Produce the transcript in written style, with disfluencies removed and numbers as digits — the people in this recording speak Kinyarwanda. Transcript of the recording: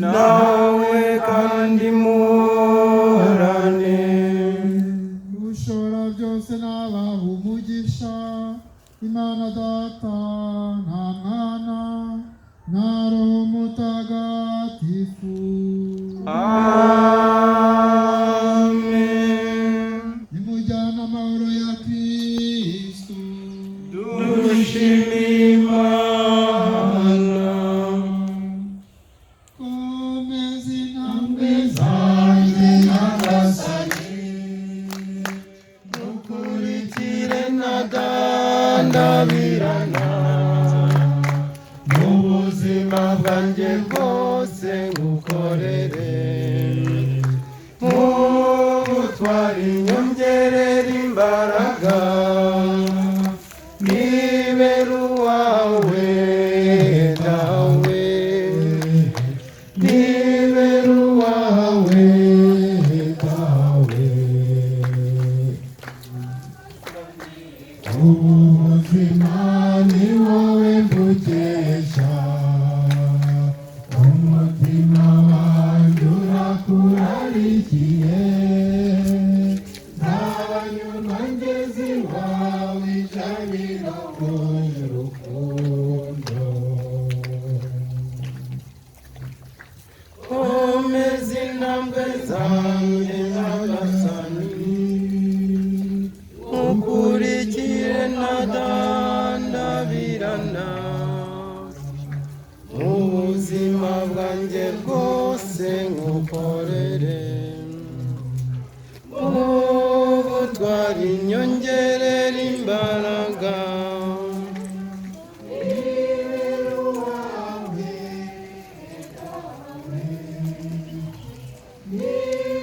nawe kandi muhorane. ushobora byose nabaha umugisha, Imana Data na Mwana na Roho Mutagatifu. Amen. Nimujyane amahoro ya Kristo. Dushime Imana. Komeza intambwe zanjye Nyagasani, Ukurikire ntagandabirana, mu buzima bwanjye bwose ngukorere, mu butwari nyongerera imbaraga, nibera uwawe dawe, nibera uwawe dawe. ubuzima ni wowe mbukesha, umutima wanjye urakurarikiye, nzanyurwa ngeze iwawe ijabiro ry'urukundo. Komeza intambwe zanjye Nyagasani, ukurikire ntagandabirana, mu buzima bwanjye bwose ngukorere, mu butwari nyongerera imbaraga, Yeah.